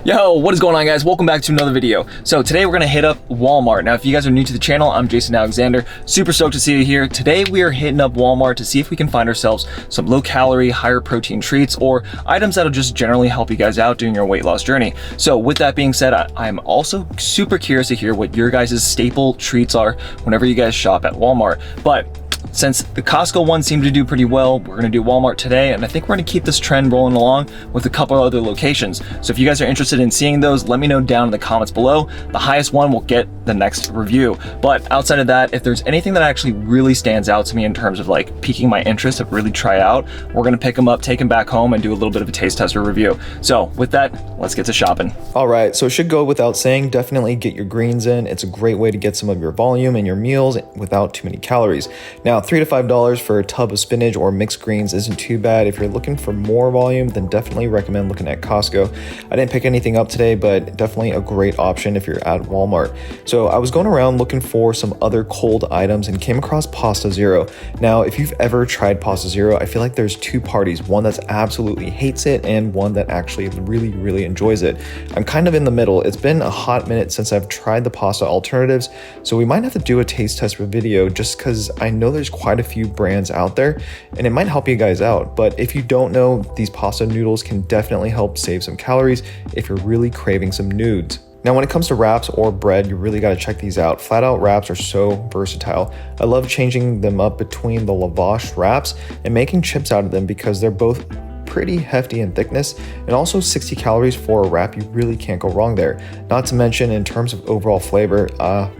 Yo, what is going on, guys? Welcome back to another video. So today we're gonna hit up Walmart. Now, if you guys are new to the channel, I'm Jason Alexander. Super stoked to see you here. Today we are hitting up Walmart to see if we can find ourselves some low calorie, higher protein treats or items that'll just generally help you guys out during your weight loss journey. So with that being said, I'm also super curious to hear what your guys' staple treats are whenever you guys shop at Walmart. But since the Costco one seemed to do pretty well, we're gonna do Walmart today, and I think we're gonna keep this trend rolling along with a couple other locations. So if you guys are interested in seeing those, let me know down in the comments below. The highest one will get the next review. But outside of that, if there's anything that actually really stands out to me in terms of like piquing my interest to really try out, we're gonna pick them up, take them back home, and do a little bit of a taste tester review. So with that, let's get to shopping. All right, so it should go without saying, definitely get your greens in. It's a great way to get some of your volume in your meals without too many calories. Now, $3 to $5 for a tub of spinach or mixed greens isn't too bad. If you're looking for more volume, then definitely recommend looking at Costco. I didn't pick anything up today, but definitely a great option if you're at Walmart. So I was going around looking for some other cold items and came across Pasta Zero. Now, if you've ever tried Pasta Zero, I feel like there's two parties, one that absolutely hates it and one that actually really enjoys it. I'm kind of in the middle. It's been a hot minute since I've tried the pasta alternatives, so we might have to do a taste test video just because I know there's quite a few brands out there and it might help you guys out. But if you don't know, these pasta noodles can definitely help save some calories if you're really craving some nudes. Now, when it comes to wraps or bread, you really got to check these out. Flat out wraps are so versatile. I love changing them up between the lavash wraps and making chips out of them because they're both pretty hefty in thickness, and also 60 calories for a wrap. You really can't go wrong there. Not to mention, in terms of overall flavor,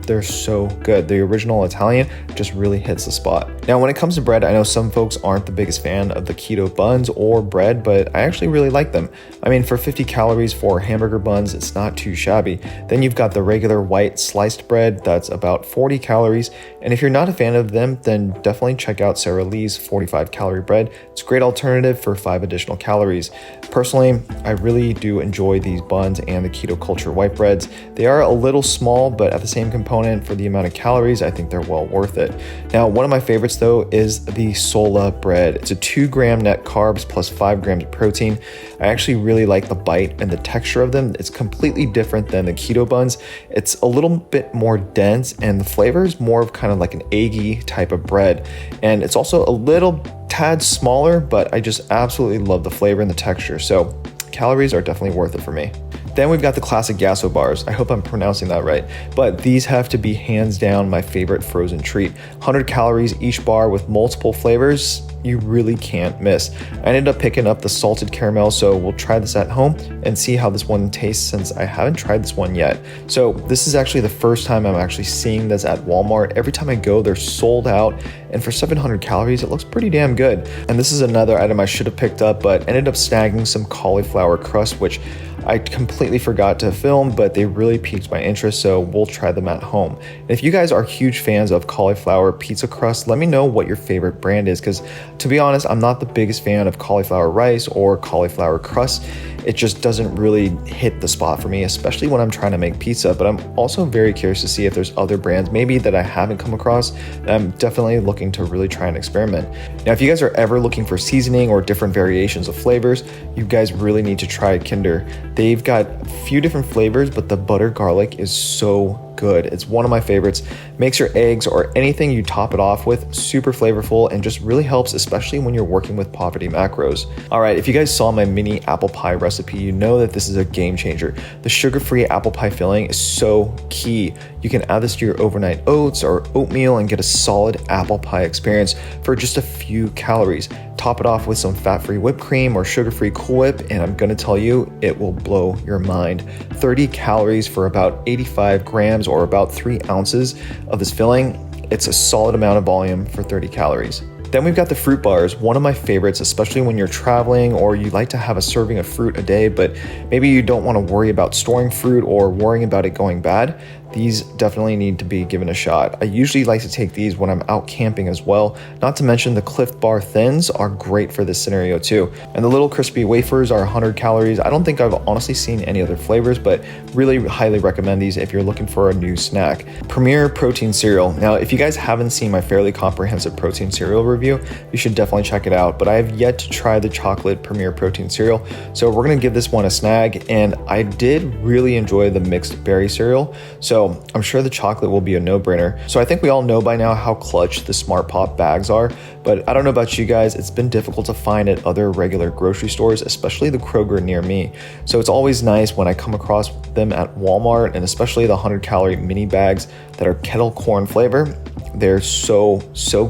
they're so good. The original Italian just really hits the spot. Now, when it comes to bread, I know some folks aren't the biggest fan of the keto buns or bread, but I actually really like them. I mean, for 50 calories for hamburger buns, it's not too shabby. Then you've got the regular white sliced bread that's about 40 calories, and if you're not a fan of them, then definitely check out Sara Lee's 45 calorie bread. It's a great alternative for 5 additional calories. Personally, I really do enjoy these buns and the keto culture white breads. They are a little small, but at the same component for the amount of calories, I think they're well worth it. Now, one of my favorites though is the Sola bread. It's a 2-gram net carbs plus 5 grams of protein. I actually really like the bite and the texture of them. It's completely different than the keto buns. It's a little bit more dense and the flavor is more of kind of like an eggy type of bread. And it's also a little tad smaller, but I just absolutely love the flavor and the texture. So calories are definitely worth it for me. Then we've got the classic Gaso bars. I hope I'm pronouncing that right, but these have to be hands down my favorite frozen treat. 100 calories each bar with multiple flavors. You really can't miss. I ended up picking up the salted caramel, so we'll try this at home and see how this one tastes since I haven't tried this one yet. So this is actually the first time I'm actually seeing this at Walmart. Every time I go, they're sold out, and for 700 calories, it looks pretty damn good. And this is another item I should have picked up, but ended up snagging some cauliflower crust, which I completely forgot to film, but they really piqued my interest, so we'll try them at home. And if you guys are huge fans of cauliflower pizza crust, let me know what your favorite brand is, because to be honest, I'm not the biggest fan of cauliflower rice or cauliflower crust. It just doesn't really hit the spot for me, especially when I'm trying to make pizza. But I'm also very curious to see if there's other brands maybe that I haven't come across. And I'm definitely looking to really try and experiment. Now, if you guys are ever looking for seasoning or different variations of flavors, you guys really need to try Kinder. They've got a few different flavors, but the butter garlic is so good. It's one of my favorites. Makes your eggs or anything you top it off with super flavorful and just really helps, especially when you're working with poverty macros. All right, if you guys saw my mini apple pie recipe, you know that this is a game changer. The sugar-free apple pie filling is so key. You can add this to your overnight oats or oatmeal and get a solid apple pie experience for just a few calories. Top it off with some fat-free whipped cream or sugar-free Cool Whip, and I'm gonna tell you, it will blow your mind. 30 calories for about 85 grams or about 3 ounces of this filling. It's a solid amount of volume for 30 calories. Then we've got the fruit bars, one of my favorites, especially when you're traveling or you like to have a serving of fruit a day, but maybe you don't want to worry about storing fruit or worrying about it going bad. these definitely need to be given a shot. I usually like to take these when I'm out camping as well. Not to mention the Cliff Bar Thins are great for this scenario too. And the little crispy wafers are 100 calories. I don't think I've honestly seen any other flavors, but really highly recommend these if you're looking for a new snack. Premier Protein Cereal. Now, if you guys haven't seen my fairly comprehensive protein cereal review, you should definitely check it out, but I have yet to try the chocolate Premier Protein Cereal. So we're gonna give this one a snag, and I did really enjoy the mixed berry cereal. So I'm sure the chocolate will be a no-brainer. So I think we all know by now how clutch the Smart Pop bags are, but I don't know about you guys, it's been difficult to find at other regular grocery stores, especially the Kroger near me. So it's always nice when I come across them at Walmart, and especially the 100-calorie mini bags that are kettle corn flavor. They're so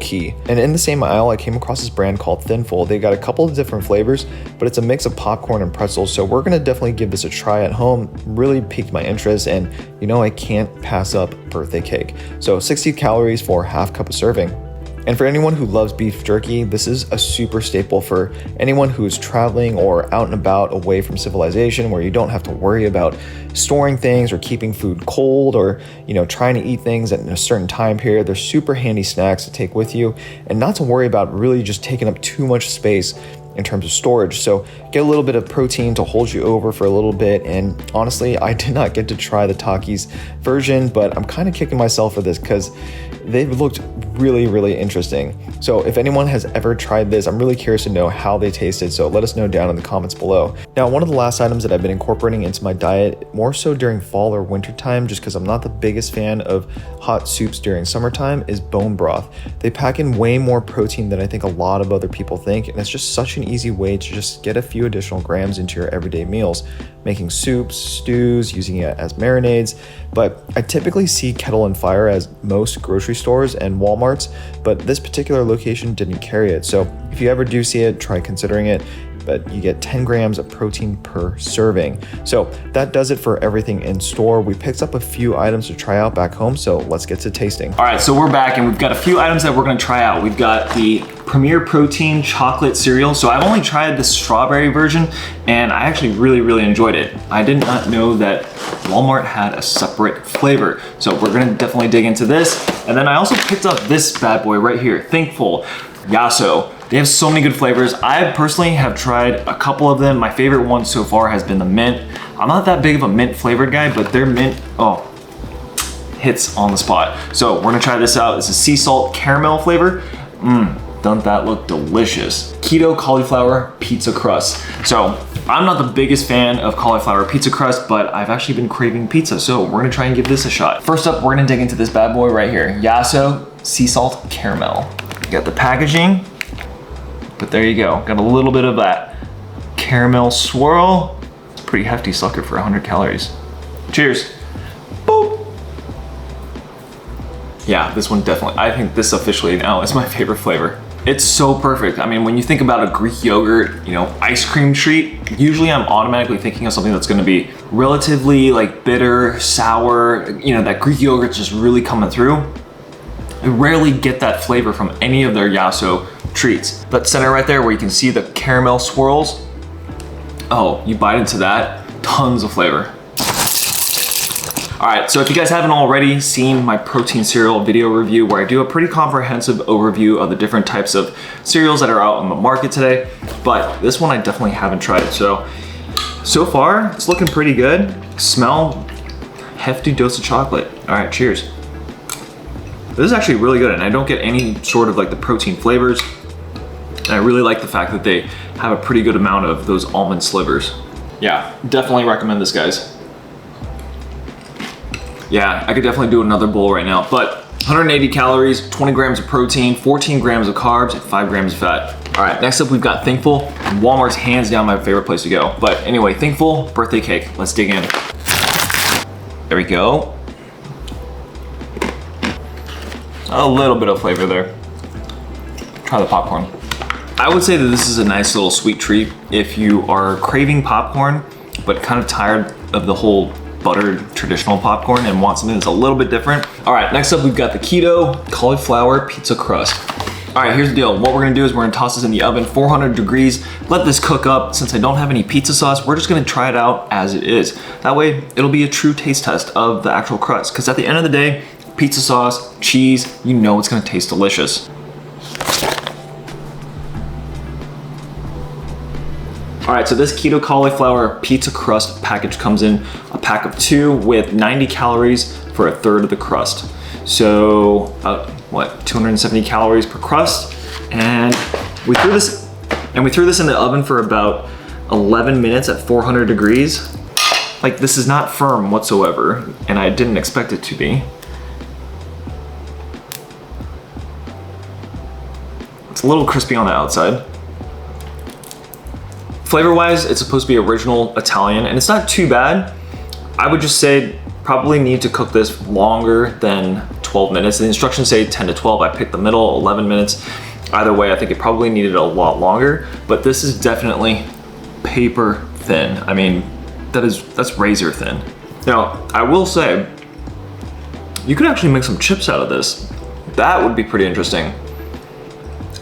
key. And in the same aisle, I came across this brand called Thinful. They got a couple of different flavors, but it's a mix of popcorn and pretzels. So we're gonna definitely give this a try at home. Really piqued my interest, and you know I can't pass up birthday cake. So 60 calories for half cup of serving. And for anyone who loves beef jerky, this is a super staple for anyone who's traveling or out and about away from civilization, where you don't have to worry about storing things or keeping food cold, or trying to eat things at a certain time period. They're super handy snacks to take with you and not to worry about really just taking up too much space in terms of storage. So get a little bit of protein to hold you over for a little bit. And honestly, I did not get to try the Takis version, but I'm kind of kicking myself for this because they looked really interesting. So if anyone has ever tried this, I'm really curious to know how they tasted. So let us know down in the comments below. Now, one of the last items that I've been incorporating into my diet, more so during fall or winter time, just because I'm not the biggest fan of hot soups during summertime, is bone broth. They pack in way more protein than I think a lot of other people think, and it's just such an easy way to just get a few additional grams into your everyday meals, making soups, stews, using it as marinades. But I typically see Kettle and Fire as most grocery stores and Walmarts, but this particular location didn't carry it. So if you ever do see it, try considering it. But you get 10 grams of protein per serving. So that does it for everything in store. We picked up a few items to try out back home, so let's get to tasting. All right, so we're back and we've got a few items that we're gonna try out. We've got the Premier Protein chocolate cereal. So I've only tried the strawberry version, and I actually really enjoyed it. I did not know that Walmart had a separate flavor. So we're gonna definitely dig into this. And then I also picked up this bad boy right here, Thankful Yaso. They have so many good flavors. I personally have tried a couple of them. My favorite one so far has been the mint. I'm not that big of a mint flavored guy, but their mint, hits on the spot. So we're gonna try this out. It's a sea salt caramel flavor. Doesn't that look delicious? Keto cauliflower pizza crust. So I'm not the biggest fan of cauliflower pizza crust, but I've actually been craving pizza, so we're gonna try and give this a shot. First up, we're gonna dig into this bad boy right here. Yaso sea salt caramel. You got the packaging. But there you go, got a little bit of that caramel swirl. It's a pretty hefty sucker for 100 calories. Cheers. Boop. Yeah, this one definitely, I think this officially now is my favorite flavor. It's so perfect. I mean, when you think about a Greek yogurt, ice cream treat, usually I'm automatically thinking of something that's gonna be relatively like bitter, sour, that Greek yogurt's just really coming through. I rarely get that flavor from any of their Yaso treats. That center right there where you can see the caramel swirls, oh, you bite into that, tons of flavor. All right, so if you guys haven't already seen my protein cereal video review, where I do a pretty comprehensive overview of the different types of cereals that are out on the market today, but this one I definitely haven't tried. So far, it's looking pretty good. Smell, hefty dose of chocolate. All right, cheers. This is actually really good, and I don't get any sort of like the protein flavors. And I really like the fact that they have a pretty good amount of those almond slivers. Yeah, definitely recommend this, guys. Yeah, I could definitely do another bowl right now, but 180 calories, 20 grams of protein, 14 grams of carbs, and 5 grams of fat. All right, next up we've got Thankful. Walmart's hands down my favorite place to go. But anyway, Thankful birthday cake. Let's dig in. There we go. A little bit of flavor there. Try the popcorn. I would say that this is a nice little sweet treat if you are craving popcorn, but kind of tired of the whole buttered traditional popcorn and want something that's a little bit different. All right, next up we've got the Keto Cauliflower Pizza Crust. All right, here's the deal. What we're gonna do is we're gonna toss this in the oven, 400 degrees, let this cook up. Since I don't have any pizza sauce, we're just gonna try it out as it is. That way, it'll be a true taste test of the actual crust. Because at the end of the day, pizza sauce, cheese, you know it's gonna taste delicious. All right, so this keto cauliflower pizza crust package comes in a pack of 2 with 90 calories for a third of the crust. So, what, 270 calories per crust? And we threw this in the oven for about 11 minutes at 400 degrees. Like, this is not firm whatsoever, and I didn't expect it to be. It's a little crispy on the outside. Flavor-wise, it's supposed to be original Italian, and it's not too bad. I would just say probably need to cook this longer than 12 minutes. The instructions say 10 to 12. I picked the middle, 11 minutes. Either way, I think it probably needed a lot longer, but this is definitely paper thin. I mean, that's razor thin. Now, I will say, you could actually make some chips out of this. That would be pretty interesting.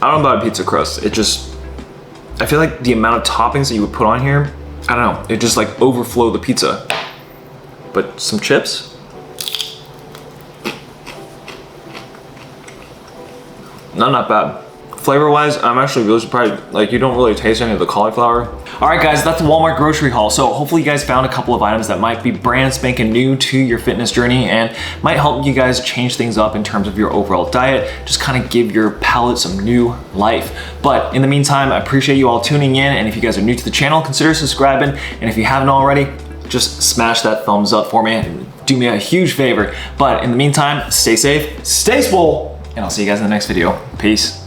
I don't know about a pizza crust. I feel like the amount of toppings that you would put on here, I don't know, it just like overflow the pizza. But some chips? Not bad. Flavor-wise, I'm actually really surprised. Like, you don't really taste any of the cauliflower. All right, guys, that's the Walmart grocery haul. So hopefully you guys found a couple of items that might be brand spanking new to your fitness journey and might help you guys change things up in terms of your overall diet. Just kind of give your palate some new life. But in the meantime, I appreciate you all tuning in. And if you guys are new to the channel, consider subscribing. And if you haven't already, just smash that thumbs up for me and do me a huge favor. But in the meantime, stay safe, stay swole, and I'll see you guys in the next video. Peace.